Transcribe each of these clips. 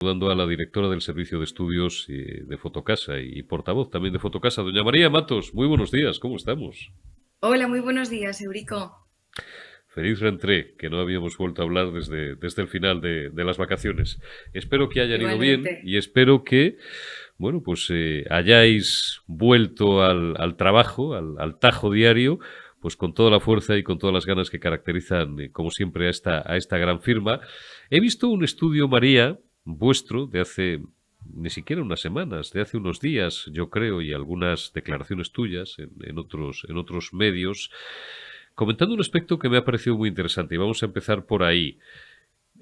Saludando a la directora del Servicio de Estudios de Fotocasa y portavoz también de Fotocasa, doña María Matos. Muy buenos días, ¿cómo estamos? Hola, muy buenos días, Eurico. Feliz reentré, que no habíamos vuelto a hablar desde el final de las vacaciones. Espero que hayan ido bien Igualmente. y espero que, bueno, pues hayáis vuelto al trabajo, al tajo diario, pues con toda la fuerza y con todas las ganas que caracterizan, como siempre, a esta gran firma. He visto un estudio, María, vuestro, de hace ni siquiera unas semanas, de hace unos días, yo creo, y algunas declaraciones tuyas en otros medios, comentando un aspecto que me ha parecido muy interesante. Y vamos a empezar por ahí.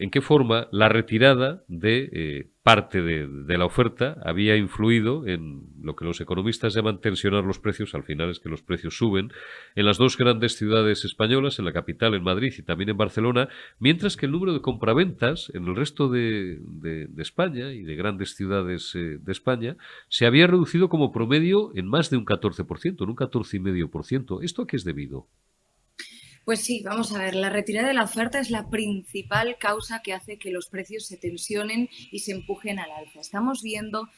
¿En qué forma la retirada de parte de la oferta había influido en lo que los economistas llaman tensionar los precios? Al final es que los precios suben en las dos grandes ciudades españolas, en la capital, en Madrid y también en Barcelona, mientras que el número de compraventas en el resto de España y de grandes ciudades de España se había reducido como promedio en más de un 14%, en un 14,5%. ¿Esto a qué es debido? Pues sí, vamos a ver, la retirada de la oferta es la principal causa que hace que los precios se tensionen y se empujen al alza. Estamos viendo,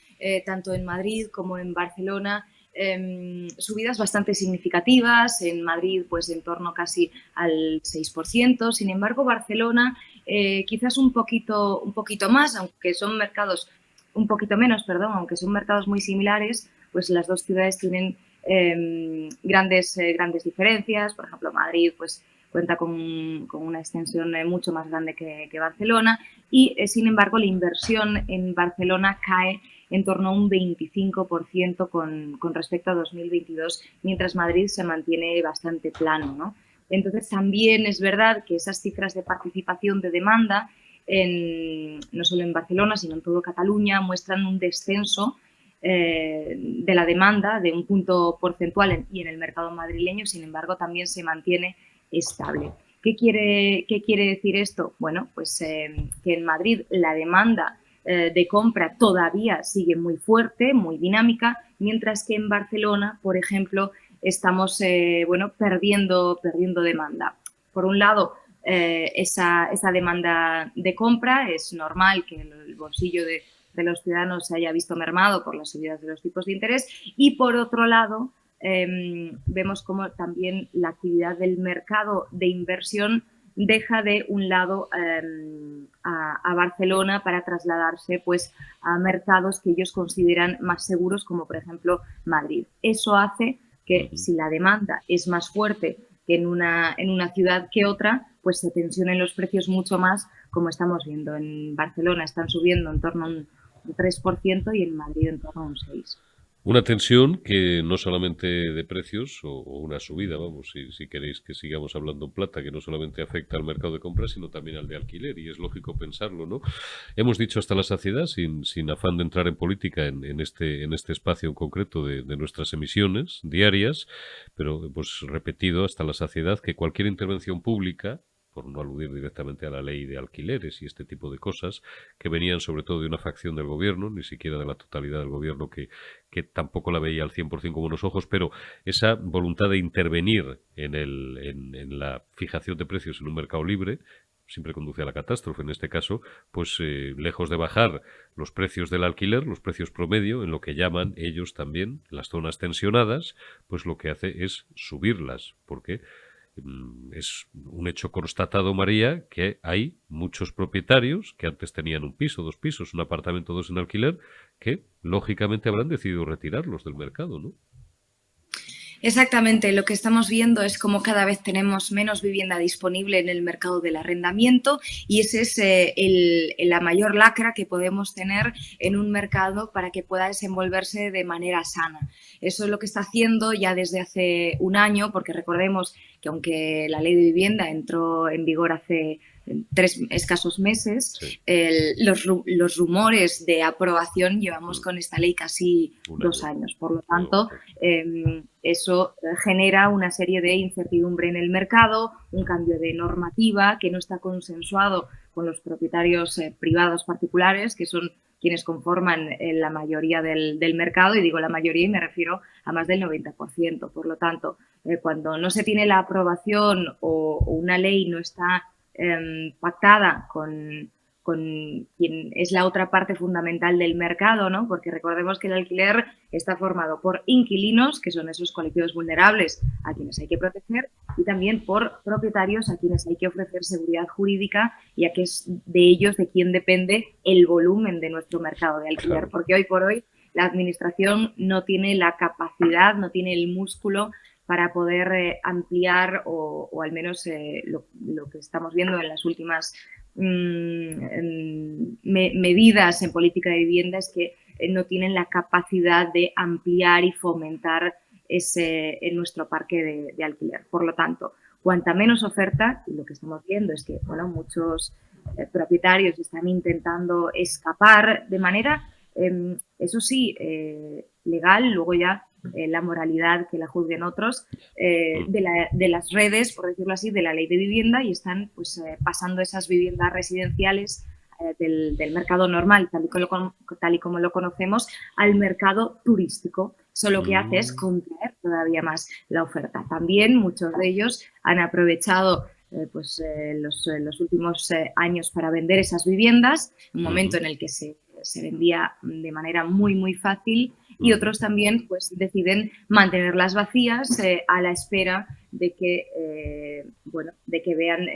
tanto en Madrid como en Barcelona, subidas bastante significativas. En Madrid, pues en torno casi al 6%. Sin embargo, Barcelona, quizás un poquito más, aunque son mercados, un poquito menos, perdón, aunque son mercados muy similares, pues las dos ciudades tienen grandes diferencias. Por ejemplo, Madrid pues, cuenta con una extensión mucho más grande que Barcelona y, sin embargo, la inversión en Barcelona cae en torno a un 25% con respecto a 2022, mientras Madrid se mantiene bastante plano, ¿no? Entonces, también es verdad que esas cifras de participación de demanda, no solo en Barcelona, sino en todo Cataluña, muestran un descenso de la demanda de un punto porcentual y en el mercado madrileño, sin embargo, también se mantiene estable. ¿Qué quiere decir esto? Bueno, pues que en Madrid la demanda de compra todavía sigue muy fuerte, muy dinámica, mientras que en Barcelona, por ejemplo, estamos perdiendo demanda. Por un lado, esa demanda de compra es normal que el bolsillo de los ciudadanos se haya visto mermado por las subidas de los tipos de interés y, por otro lado, vemos como también la actividad del mercado de inversión deja de un lado a Barcelona para trasladarse pues a mercados que ellos consideran más seguros, como por ejemplo Madrid. Eso hace Uh que, -huh. si la demanda es más fuerte que en una ciudad que otra, pues se tensionen los precios mucho más, como estamos viendo. En Barcelona están subiendo en torno a un 3% y en Madrid en torno a un 6%. Una tensión que no solamente de precios o una subida, vamos, si queréis que sigamos hablando en plata, que no solamente afecta al mercado de compras, sino también al de alquiler, y es lógico pensarlo, ¿no? Hemos dicho hasta la saciedad, sin afán de entrar en política en este espacio en concreto de nuestras emisiones diarias, pero hemos repetido hasta la saciedad que cualquier intervención pública, por no aludir directamente a la ley de alquileres y este tipo de cosas, que venían sobre todo de una facción del gobierno, ni siquiera de la totalidad del gobierno que tampoco la veía al 100% con buenos ojos, pero esa voluntad de intervenir en la fijación de precios en un mercado libre siempre conduce a la catástrofe. En este caso, pues lejos de bajar los precios del alquiler, los precios promedio, en lo que llaman ellos también las zonas tensionadas, pues lo que hace es subirlas, porque es un hecho constatado, María, que hay muchos propietarios que antes tenían un piso, dos pisos, un apartamento, dos en alquiler, que lógicamente habrán decidido retirarlos del mercado, ¿no? Exactamente, lo que estamos viendo es cómo cada vez tenemos menos vivienda disponible en el mercado del arrendamiento y ese es la mayor lacra que podemos tener en un mercado para que pueda desenvolverse de manera sana. Eso es lo que está haciendo ya desde hace un año, porque recordemos que, aunque la ley de vivienda entró en vigor hace 3 escasos meses, Sí, los rumores de aprobación llevamos mm, con esta ley casi un dos año. años. Por lo Oh, tanto, oh, eso genera una serie de incertidumbre en el mercado, un cambio de normativa que no está consensuado con los propietarios privados particulares, que son quienes conforman la mayoría del mercado, y digo la mayoría y me refiero a más del 90%. Por lo tanto, cuando no se tiene la aprobación o una ley no está pactada con con quien es la otra parte fundamental del mercado, ¿no? Porque recordemos que el alquiler está formado por inquilinos, que son esos colectivos vulnerables a quienes hay que proteger, y también por propietarios a quienes hay que ofrecer seguridad jurídica, ya que es de ellos de quien depende el volumen de nuestro mercado de alquiler, Claro. porque hoy por hoy la administración no tiene la capacidad, no tiene el músculo para poder ampliar o al menos lo que estamos viendo en las últimas medidas en política de vivienda es que no tienen la capacidad de ampliar y fomentar en nuestro parque de alquiler. Por lo tanto, cuanta menos oferta, y lo que estamos viendo es que bueno, muchos propietarios están intentando escapar de manera, eso sí, legal, luego ya la moralidad que la juzguen otros, de las redes, por decirlo así, de la ley de vivienda, y están pues pasando esas viviendas residenciales del mercado normal, tal y como lo conocemos, al mercado turístico. Eso lo que hace es contraer todavía más la oferta. También muchos de ellos han aprovechado los últimos años para vender esas viviendas, un momento en el que se vendía de manera muy, muy fácil, y otros también pues deciden mantenerlas vacías a la espera de que, de que vean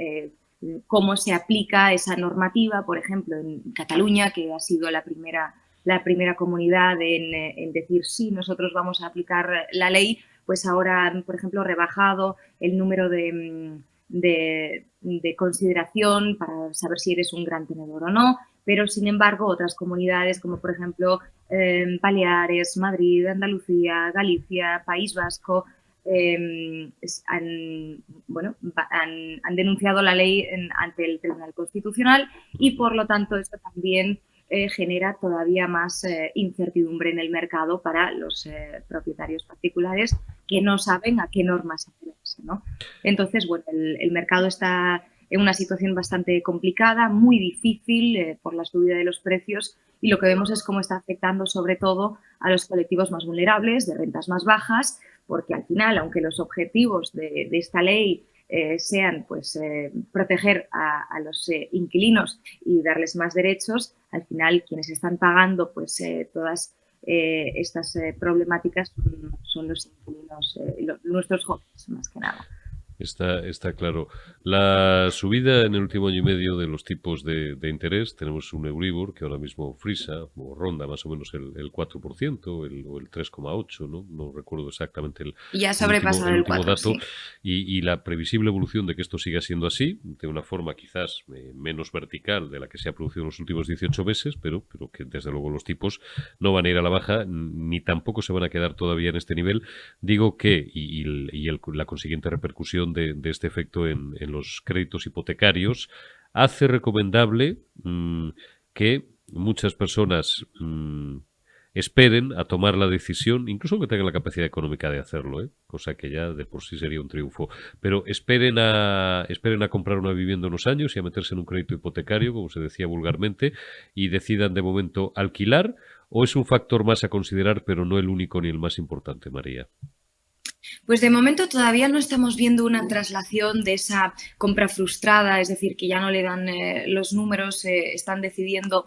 cómo se aplica esa normativa, por ejemplo, en Cataluña, que ha sido la primera comunidad en decir sí, nosotros vamos a aplicar la ley, pues ahora han, por ejemplo, rebajado el número de consideración para saber si eres un gran tenedor o no, pero sin embargo otras comunidades como por ejemplo Baleares, Madrid, Andalucía, Galicia, País Vasco han denunciado la ley ante el Tribunal Constitucional, y por lo tanto esto también genera todavía más incertidumbre en el mercado para los propietarios particulares que no saben a qué normas atenerse, ¿no? Entonces, bueno, el mercado está en una situación bastante complicada, muy difícil por la subida de los precios, y lo que vemos es cómo está afectando sobre todo a los colectivos más vulnerables, de rentas más bajas, porque al final, aunque los objetivos de esta ley sean pues proteger a los inquilinos y darles más derechos, al final quienes están pagando pues todas estas problemáticas son los inquilinos, nuestros jóvenes más que nada. Está claro. La subida en el último año y medio de los tipos de interés, tenemos un Euribor que ahora mismo frisa o ronda más o menos el 4%, o el 3,8%, ¿no? No recuerdo exactamente Ya ha sobrepasado el último 4, dato, sí. y la previsible evolución de que esto siga siendo así, de una forma quizás menos vertical de la que se ha producido en los últimos 18 meses, pero que desde luego los tipos no van a ir a la baja, ni tampoco se van a quedar todavía en este nivel. Digo que, la consiguiente repercusión de este efecto en los créditos hipotecarios hace recomendable que muchas personas esperen a tomar la decisión, incluso que tengan la capacidad económica de hacerlo, cosa que ya de por sí sería un triunfo, pero esperen a comprar una vivienda unos años y a meterse en un crédito hipotecario, como se decía vulgarmente, y decidan de momento alquilar, ¿o es un factor más a considerar, pero no el único ni el más importante, María? Pues de momento todavía no estamos viendo una traslación de esa compra frustrada, es decir, que ya no le dan los números, están decidiendo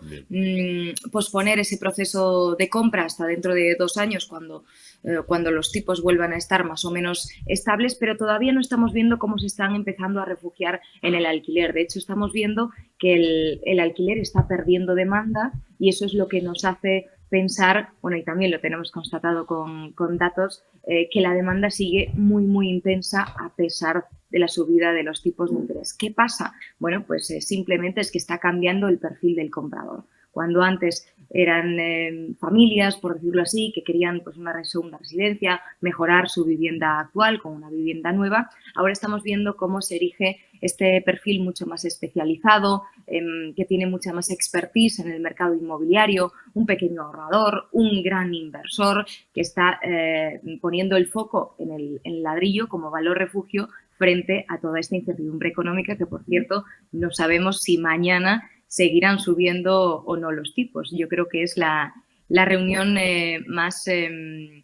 posponer ese proceso de compra hasta dentro de 2 años, cuando los tipos vuelvan a estar más o menos estables, pero todavía no estamos viendo cómo se están empezando a refugiar en el alquiler. De hecho, estamos viendo que el alquiler está perdiendo demanda, y eso es lo que nos hace pensar, bueno, y también lo tenemos constatado con datos, que la demanda sigue muy, muy intensa a pesar de la subida de los tipos de interés. ¿Qué pasa? Bueno, pues simplemente es que está cambiando el perfil del comprador. Cuando antes eran familias, por decirlo así, que querían pues una segunda residencia, mejorar su vivienda actual con una vivienda nueva, ahora estamos viendo cómo se erige este perfil mucho más especializado, que tiene mucha más expertise en el mercado inmobiliario, un pequeño ahorrador, un gran inversor que está poniendo el foco en el ladrillo como valor refugio frente a toda esta incertidumbre económica, que por cierto no sabemos si mañana seguirán subiendo o no los tipos. Yo creo que es la reunión más de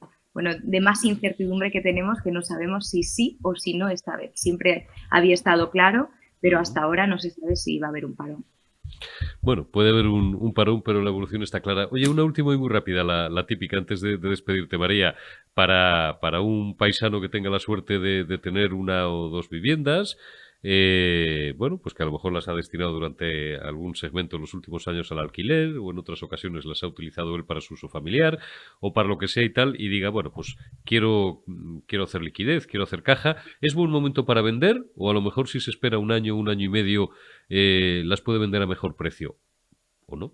más incertidumbre que tenemos, que no sabemos si sí o si no esta vez. Siempre había estado claro, pero hasta ahora no se sabe si va a haber un parón. Bueno, puede haber un parón, pero la evolución está clara. Oye, una última y muy rápida, la típica, antes de despedirte, María. Para un paisano que tenga la suerte de tener una o dos viviendas, bueno, pues que a lo mejor las ha destinado durante algún segmento en los últimos años al alquiler, o en otras ocasiones las ha utilizado él para su uso familiar, o para lo que sea y tal, y diga, bueno, pues quiero hacer liquidez, quiero hacer caja. ¿Es buen momento para vender? O a lo mejor si se espera un año y medio, las puede vender a mejor precio, ¿o no?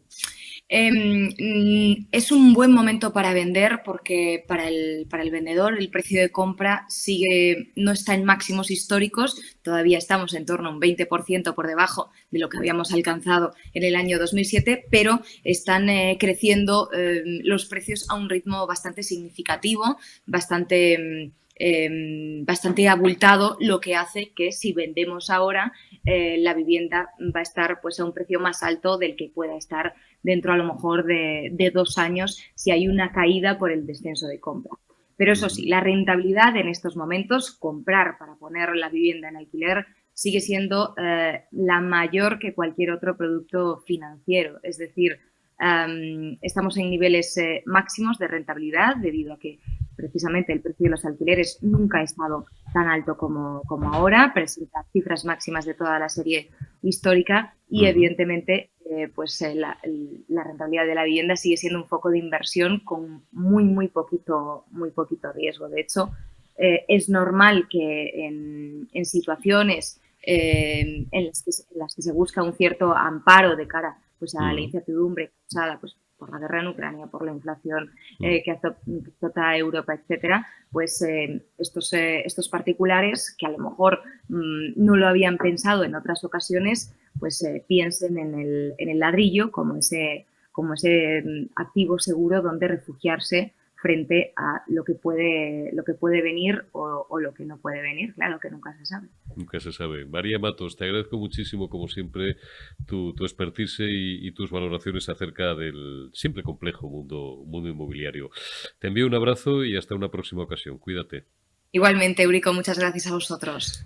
Es un buen momento para vender porque para el vendedor el precio de compra no está en máximos históricos, todavía estamos en torno a un 20% por debajo de lo que habíamos alcanzado en el año 2007, pero están creciendo los precios a un ritmo bastante significativo, bastante abultado, lo que hace que si vendemos ahora la vivienda va a estar pues a un precio más alto del que pueda estar dentro a lo mejor de 2 años si hay una caída por el descenso de compra. Pero eso sí, Ujú. la rentabilidad en estos momentos, comprar para poner la vivienda en alquiler, sigue siendo la mayor que cualquier otro producto financiero. Es decir, estamos en niveles máximos de rentabilidad debido a que precisamente el precio de los alquileres nunca ha estado tan alto como ahora, presenta cifras máximas de toda la serie histórica y Ujú. evidentemente la rentabilidad de la vivienda sigue siendo un foco de inversión con muy poquito riesgo. De hecho, es normal que en situaciones en las que se busca un cierto amparo de cara pues, a la Ujú. incertidumbre causada pues, por la guerra en Ucrania, por la inflación Ujú. que azota Europa, etcétera, pues estos particulares que a lo mejor no lo habían pensado en otras ocasiones, pues piensen en el ladrillo como ese activo seguro donde refugiarse frente a lo que puede venir o lo que no puede venir, claro que nunca se sabe. Nunca se sabe. María Matos, te agradezco muchísimo, como siempre, tu expertise y tus valoraciones acerca del siempre complejo mundo inmobiliario. Te envío un abrazo y hasta una próxima ocasión. Cuídate. Igualmente, Eurico, muchas gracias a vosotros.